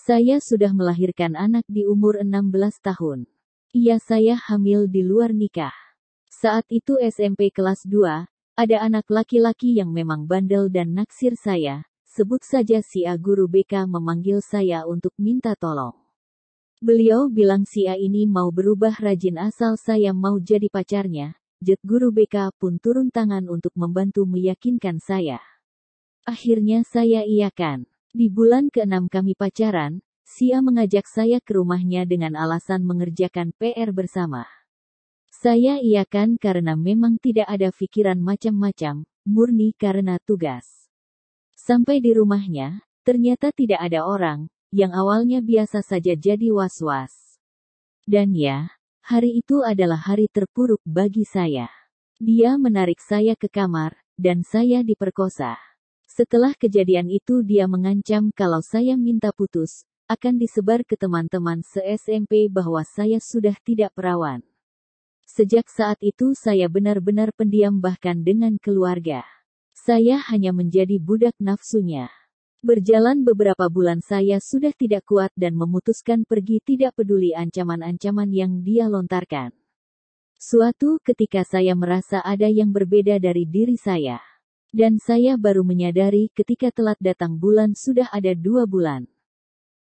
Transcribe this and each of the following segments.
Saya sudah melahirkan anak di umur 16 tahun. Iya, saya hamil di luar nikah. Saat itu SMP kelas 2, ada anak laki-laki yang memang bandel dan naksir saya. Sebut saja si A. Guru BK memanggil saya untuk minta tolong. Beliau bilang si A ini mau berubah rajin asal saya mau jadi pacarnya. Guru BK pun turun tangan untuk membantu meyakinkan saya. Akhirnya saya iyakan. Di bulan ke-6 kami pacaran, si A mengajak saya ke rumahnya dengan alasan mengerjakan PR bersama. Saya iyakan karena memang tidak ada pikiran macam-macam, murni karena tugas. Sampai di rumahnya, ternyata tidak ada orang, yang awalnya biasa saja jadi was-was. Dan ya, hari itu adalah hari terpuruk bagi saya. Dia menarik saya ke kamar, dan saya diperkosa. Setelah kejadian itu dia mengancam kalau saya minta putus, akan disebar ke teman-teman se-SMP bahwa saya sudah tidak perawan. Sejak saat itu saya benar-benar pendiam bahkan dengan keluarga. Saya hanya menjadi budak nafsunya. Berjalan beberapa bulan saya sudah tidak kuat dan memutuskan pergi tidak peduli ancaman-ancaman yang dia lontarkan. Suatu ketika saya merasa ada yang berbeda dari diri saya. Dan saya baru menyadari ketika telat datang bulan sudah ada 2 bulan.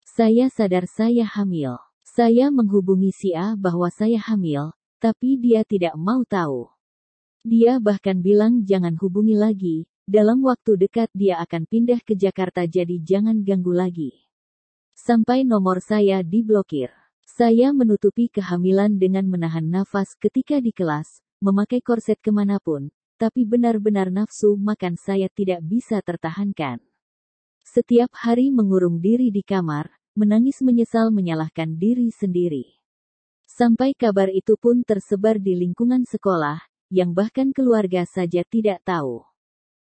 Saya sadar saya hamil. Saya menghubungi si A bahwa saya hamil, tapi dia tidak mau tahu. Dia bahkan bilang jangan hubungi lagi, dalam waktu dekat dia akan pindah ke Jakarta jadi jangan ganggu lagi. Sampai nomor saya diblokir. Saya menutupi kehamilan dengan menahan nafas ketika di kelas, memakai korset kemanapun, tapi benar-benar nafsu makan saya tidak bisa tertahankan. Setiap hari mengurung diri di kamar, menangis menyesal menyalahkan diri sendiri. Sampai kabar itu pun tersebar di lingkungan sekolah, yang bahkan keluarga saja tidak tahu.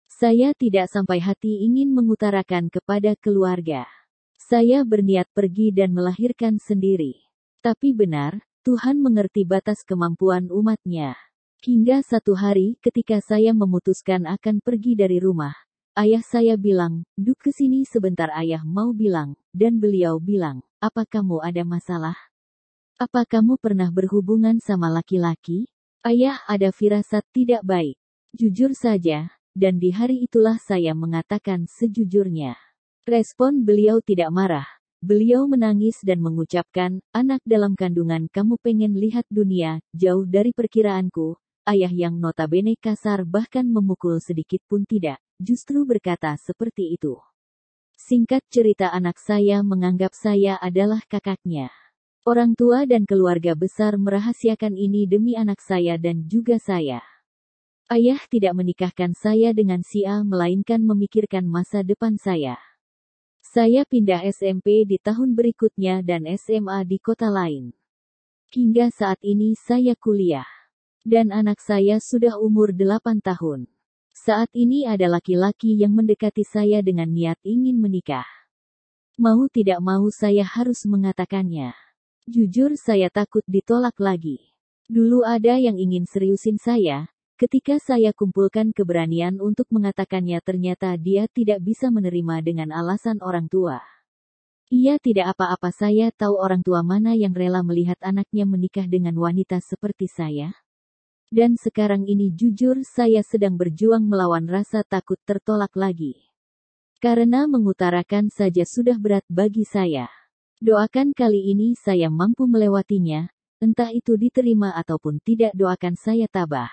Saya tidak sampai hati ingin mengutarakan kepada keluarga. Saya berniat pergi dan melahirkan sendiri. Tapi benar, Tuhan mengerti batas kemampuan umatnya. Hingga satu hari ketika saya memutuskan akan pergi dari rumah, ayah saya bilang, "Duk kesini sebentar." Ayah mau bilang, dan beliau bilang, "Apa kamu ada masalah? Apa kamu pernah berhubungan sama laki-laki?" Ayah ada firasat tidak baik. Jujur saja, dan di hari itulah saya mengatakan sejujurnya. Respon beliau tidak marah. Beliau menangis dan mengucapkan, "Anak dalam kandungan kamu pengen lihat dunia, jauh dari perkiraanku." Ayah yang notabene kasar bahkan memukul sedikit pun tidak, justru berkata seperti itu. Singkat cerita anak saya menganggap saya adalah kakaknya. Orang tua dan keluarga besar merahasiakan ini demi anak saya dan juga saya. Ayah tidak menikahkan saya dengan si A melainkan memikirkan masa depan saya. Saya pindah SMP di tahun berikutnya dan SMA di kota lain. Hingga saat ini saya kuliah. Dan anak saya sudah umur 8 tahun. Saat ini ada laki-laki yang mendekati saya dengan niat ingin menikah. Mau tidak mau saya harus mengatakannya. Jujur saya takut ditolak lagi. Dulu ada yang ingin seriusin saya, ketika saya kumpulkan keberanian untuk mengatakannya ternyata dia tidak bisa menerima dengan alasan orang tua. Ia tidak apa-apa, saya tahu orang tua mana yang rela melihat anaknya menikah dengan wanita seperti saya. Dan sekarang ini jujur saya sedang berjuang melawan rasa takut tertolak lagi. Karena mengutarakan saja sudah berat bagi saya. Doakan kali ini saya mampu melewatinya, entah itu diterima ataupun tidak, doakan saya tabah.